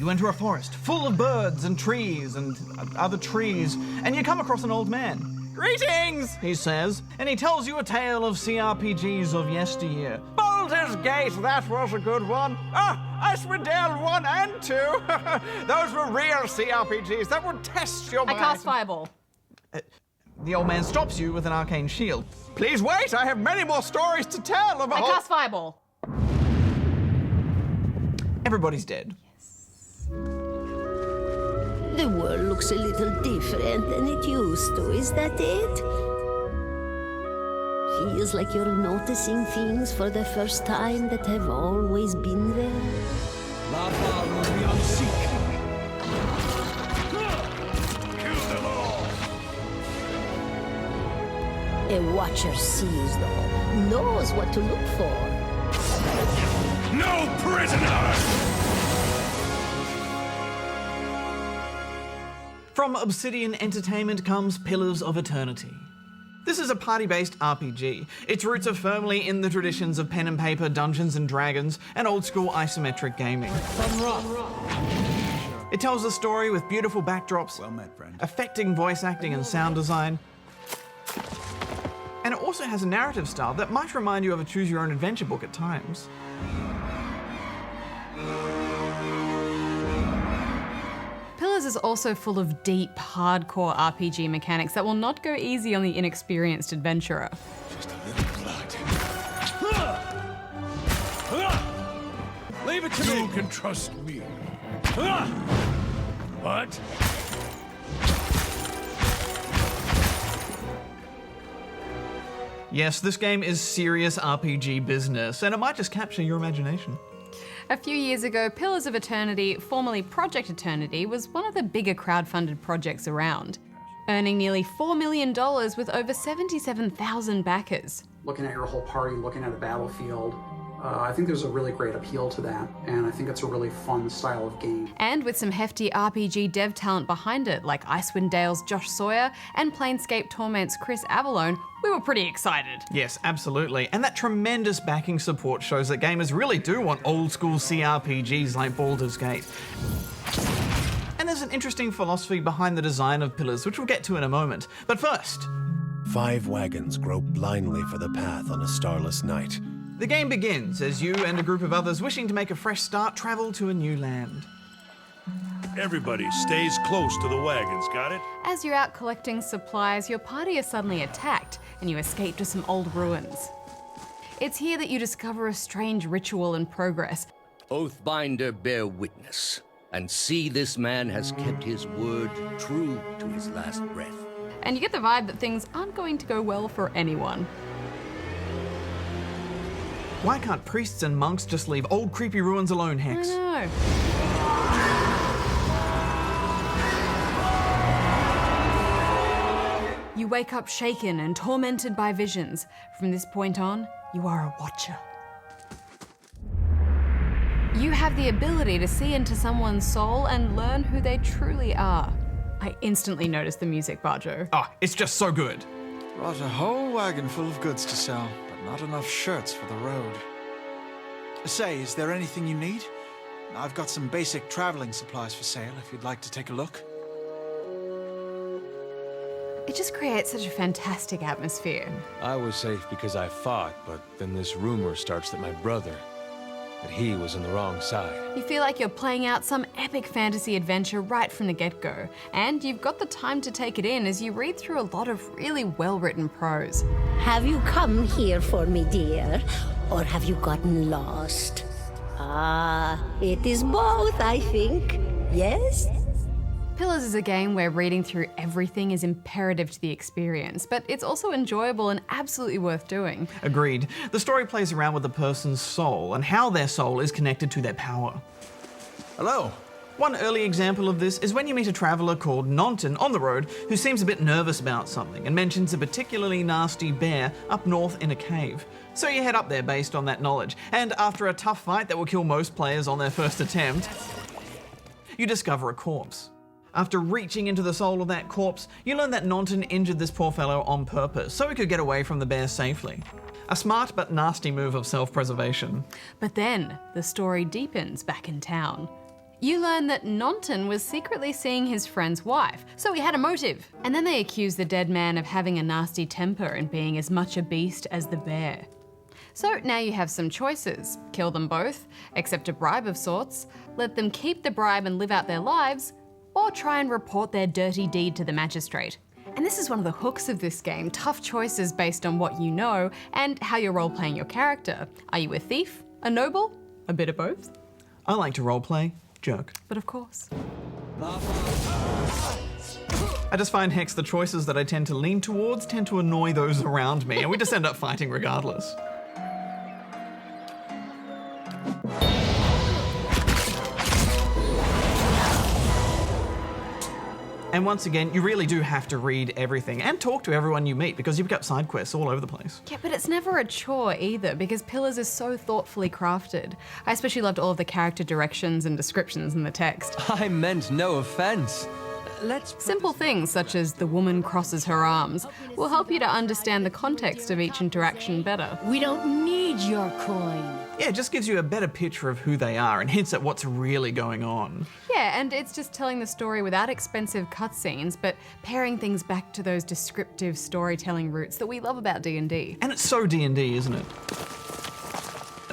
You enter a forest full of birds and trees and other trees, and you come across an old man. "Greetings," he says, and he tells you a tale of CRPGs of yesteryear. "Baldur's Gate, that was a good one. Icewind Dale 1 and 2. Those were real CRPGs that would test your mind." I cast Fireball. The old man stops you with an arcane shield. "Please wait, I have many more stories to tell of a I whole..." cast Fireball. Everybody's dead. The world looks a little different than it used to, is that it? Feels like you're noticing things for the first time that have always been there. Lava will be unseek. Kill them all. A watcher sees, though, knows what to look for. No prisoner! From Obsidian Entertainment comes Pillars of Eternity. This is a party-based RPG. Its roots are firmly in the traditions of pen and paper, Dungeons and Dragons, and old-school isometric gaming. It tells a story with beautiful backdrops, Well met, friend. affecting voice acting and sound design. And it also has a narrative style that might remind you of a choose-your-own-adventure book at times. Pillars is also full of deep, hardcore RPG mechanics that will not go easy on the inexperienced adventurer. Just a little blood. Leave it to me. You can trust me. What? Yes, this game is serious RPG business, and it might just capture your imagination. A few years ago, Pillars of Eternity, formerly Project Eternity, was one of the bigger crowdfunded projects around, earning nearly $4 million with over 77,000 backers. Looking at your whole party, looking at a battlefield, I think there's a really great appeal to that, and I think it's a really fun style of game. And with some hefty RPG dev talent behind it, like Icewind Dale's Josh Sawyer and Planescape Torment's Chris Avallone, we were pretty excited. Yes, absolutely. And that tremendous backing support shows that gamers really do want old-school CRPGs like Baldur's Gate. And there's an interesting philosophy behind the design of Pillars, which we'll get to in a moment. But first... 5 wagons grope blindly for the path on a starless night. The game begins as you and a group of others wishing to make a fresh start travel to a new land. Everybody stays close to the wagons, got it? As you're out collecting supplies, your party is suddenly attacked, and you escape to some old ruins. It's here that you discover a strange ritual in progress. Oathbinder, bear witness, and see this man has kept his word true to his last breath. And you get the vibe that things aren't going to go well for anyone. Why can't priests and monks just leave old creepy ruins alone, Hex? I know. You wake up shaken and tormented by visions. From this point on, you are a watcher. You have the ability to see into someone's soul and learn who they truly are. I instantly noticed the music, Barjo. Oh, it's just so good. Brought a whole wagon full of goods to sell, but not enough shirts for the road. Say, is there anything you need? I've got some basic traveling supplies for sale if you'd like to take a look. It just creates such a fantastic atmosphere. I was safe because I fought, but then this rumor starts that my brother, that he was on the wrong side. You feel like you're playing out some epic fantasy adventure right from the get-go, and you've got the time to take it in as you read through a lot of really well-written prose. Have you come here for me, dear? Or have you gotten lost? Ah, it is both, I think. Yes? Pillars is a game where reading through everything is imperative to the experience, but it's also enjoyable and absolutely worth doing. Agreed. The story plays around with a person's soul and how their soul is connected to their power. Hello. One early example of this is when you meet a traveller called Nonton on the road who seems a bit nervous about something and mentions a particularly nasty bear up north in a cave. So you head up there based on that knowledge, and after a tough fight that will kill most players on their first attempt, you discover a corpse. After reaching into the soul of that corpse, you learn that Nonton injured this poor fellow on purpose so he could get away from the bear safely. A smart but nasty move of self-preservation. But then, the story deepens back in town. You learn that Nonton was secretly seeing his friend's wife, so he had a motive. And then they accuse the dead man of having a nasty temper and being as much a beast as the bear. So now you have some choices. Kill them both, accept a bribe of sorts, let them keep the bribe and live out their lives, or try and report their dirty deed to the magistrate. And this is one of the hooks of this game, tough choices based on what you know and how you're role-playing your character. Are you a thief? A noble? A bit of both? I like to roleplay. Jerk. But of course. I just find, Hex, the choices that I tend to lean towards tend to annoy those around me, and we just end up fighting regardless. And once again, you really do have to read everything and talk to everyone you meet because you pick up side quests all over the place. Yeah, but it's never a chore either because Pillars is so thoughtfully crafted. I especially loved all of the character directions and descriptions in the text. I meant no offense. Simple things such as the woman crosses her arms will help you to understand the context of each interaction better. We don't need your coin. Yeah, it just gives you a better picture of who they are and hints at what's really going on. Yeah, and it's just telling the story without expensive cutscenes, but pairing things back to those descriptive storytelling roots that we love about D&D. And it's so D&D, isn't it?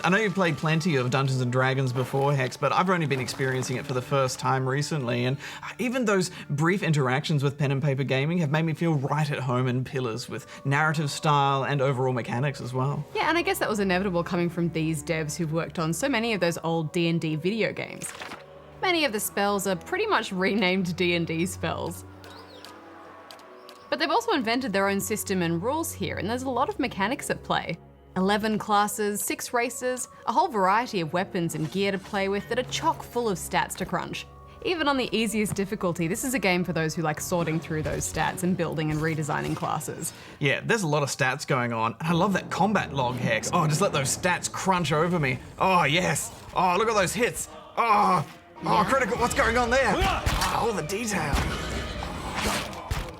I know you've played plenty of Dungeons & Dragons before, Hex, but I've only been experiencing it for the first time recently, and even those brief interactions with pen and paper gaming have made me feel right at home in Pillars, with narrative style and overall mechanics as well. Yeah, and I guess that was inevitable coming from these devs who've worked on so many of those old D&D video games. Many of the spells are pretty much renamed D&D spells. But they've also invented their own system and rules here, and there's a lot of mechanics at play. 11 classes, 6 races, a whole variety of weapons and gear to play with that are chock full of stats to crunch. Even on the easiest difficulty, this is a game for those who like sorting through those stats and building and redesigning classes. Yeah, there's a lot of stats going on, and I love that combat log, Hex. Oh, just let those stats crunch over me. Oh, yes. Oh, look at those hits. Oh, critical. What's going on there? Oh, all the detail.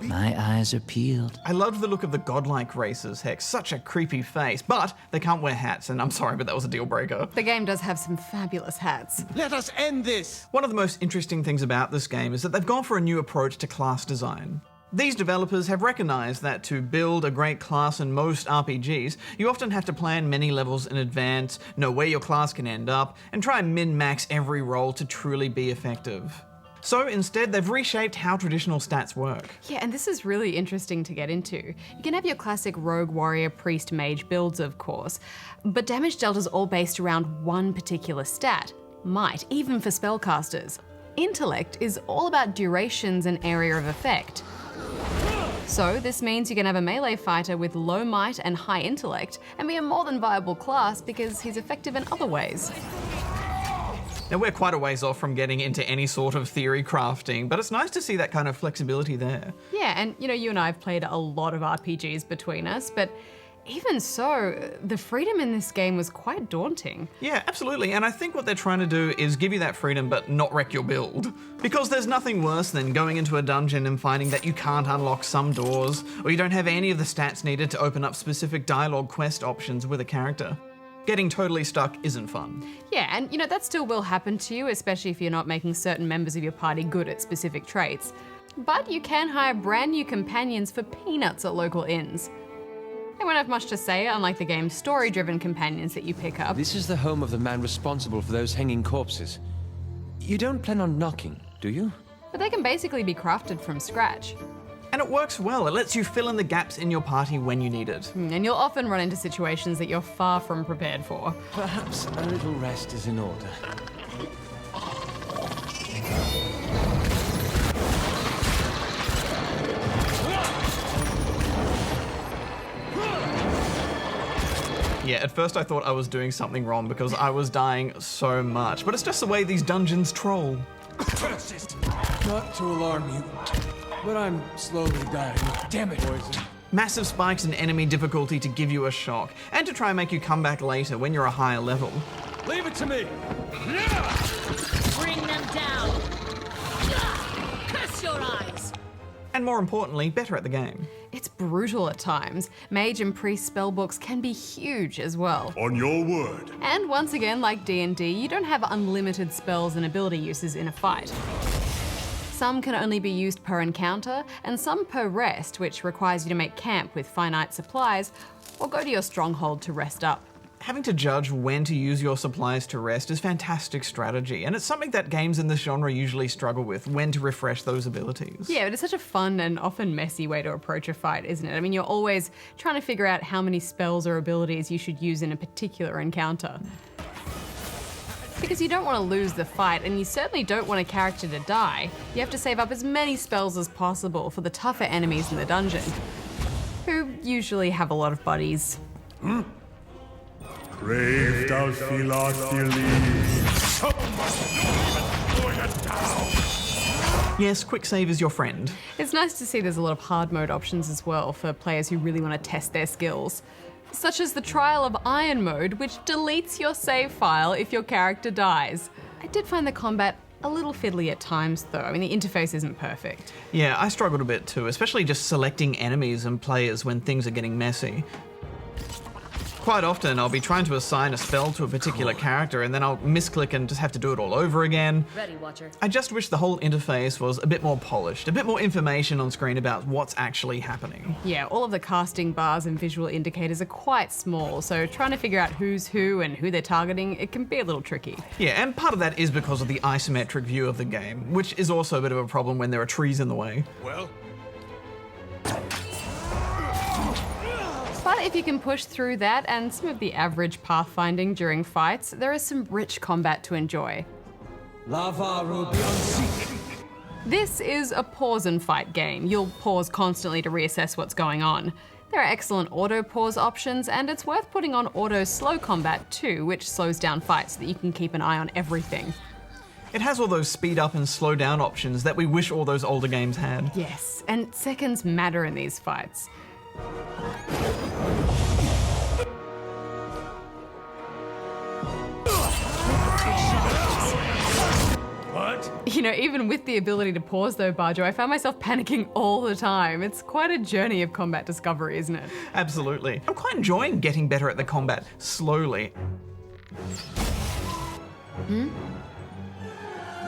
My eyes are peeled. I loved the look of the godlike races, Hex. Such a creepy face, but they can't wear hats, and I'm sorry, but that was a deal breaker. The game does have some fabulous hats. Let us end this! One of the most interesting things about this game is that they've gone for a new approach to class design. These developers have recognized that to build a great class in most RPGs, you often have to plan many levels in advance, know where your class can end up, and try and min-max every role to truly be effective. So instead, they've reshaped how traditional stats work. Yeah, and this is really interesting to get into. You can have your classic rogue, warrior, priest, mage builds, of course, but damage dealt is all based around one particular stat. Might, even for spellcasters. Intellect is all about durations and area of effect. So this means you can have a melee fighter with low might and high intellect and be a more than viable class because he's effective in other ways. Now, we're quite a ways off from getting into any sort of theory crafting, but it's nice to see that kind of flexibility there. Yeah, and you and I have played a lot of RPGs between us, but even so, the freedom in this game was quite daunting. Yeah, absolutely, and I think what they're trying to do is give you that freedom but not wreck your build. Because there's nothing worse than going into a dungeon and finding that you can't unlock some doors, or you don't have any of the stats needed to open up specific dialogue quest options with a character. Getting totally stuck isn't fun. Yeah, and that still will happen to you, especially if you're not making certain members of your party good at specific traits. But you can hire brand new companions for peanuts at local inns. They won't have much to say, unlike the game's story-driven companions that you pick up. This is the home of the man responsible for those hanging corpses. You don't plan on knocking, do you? But they can basically be crafted from scratch. And it works well. It lets you fill in the gaps in your party when you need it. And you'll often run into situations that you're far from prepared for. Perhaps a little rest is in order. Yeah, at first I thought I was doing something wrong because I was dying so much, but it's just the way these dungeons troll. Not to alarm you, but I'm slowly dying. Damn it, poison. Massive spikes in enemy difficulty to give you a shock, and to try and make you come back later when you're a higher level. Leave it to me! Bring them down! Curse your eyes! And more importantly, better at the game. It's brutal at times. Mage and priest spellbooks can be huge as well. On your word. And once again, like D&D, you don't have unlimited spells and ability uses in a fight. Some can only be used per encounter, and some per rest, which requires you to make camp with finite supplies, or go to your stronghold to rest up. Having to judge when to use your supplies to rest is fantastic strategy, and it's something that games in this genre usually struggle with, when to refresh those abilities. Yeah, but it's such a fun and often messy way to approach a fight, isn't it? I mean, you're always trying to figure out how many spells or abilities you should use in a particular encounter. Because you don't want to lose the fight, and you certainly don't want a character to die. You have to save up as many spells as possible for the tougher enemies in the dungeon, who usually have a lot of buddies. Brave thou Yes, quick save is your friend. It's nice to see there's a lot of hard mode options as well for players who really want to test their skills. Such as the Trial of Iron mode, which deletes your save file if your character dies. I did find the combat a little fiddly at times though. I mean, the interface isn't perfect. Yeah, I struggled a bit too, especially just selecting enemies and players when things are getting messy. Quite often, I'll be trying to assign a spell to a particular character and then I'll misclick and just have to do it all over again. Ready, Watcher. I just wish the whole interface was a bit more polished, a bit more information on screen about what's actually happening. Yeah, all of the casting bars and visual indicators are quite small, so trying to figure out who's who and who they're targeting, it can be a little tricky. Yeah, and part of that is because of the isometric view of the game, which is also a bit of a problem when there are trees in the way. Well? But if you can push through that and some of the average pathfinding during fights, there is some rich combat to enjoy. This is a pause and fight game. You'll pause constantly to reassess what's going on. There are excellent auto pause options, and it's worth putting on auto slow combat too, which slows down fights so that you can keep an eye on everything. It has all those speed up and slow down options that we wish all those older games had. Yes, and seconds matter in these fights. What? You know, even with the ability to pause though, Barjo, I found myself panicking all the time. It's quite a journey of combat discovery, isn't it? Absolutely. I'm quite enjoying getting better at the combat slowly.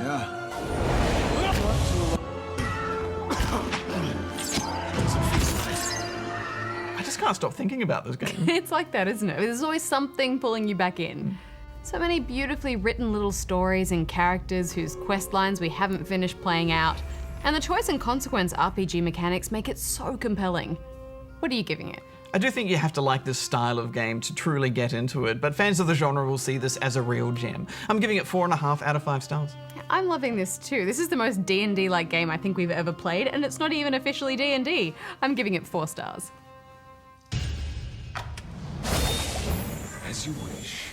Yeah. I just can't stop thinking about this game. It's like that, isn't it? There's always something pulling you back in. So many beautifully written little stories and characters whose quest lines we haven't finished playing out. And the choice and consequence RPG mechanics make it so compelling. What are you giving it? I do think you have to like this style of game to truly get into it, but fans of the genre will see this as a real gem. I'm giving it 4.5 out of 5 stars. I'm loving this too. This is the most D&D-like game I think we've ever played, and it's not even officially D&D. I'm giving it 4 stars. As you wish.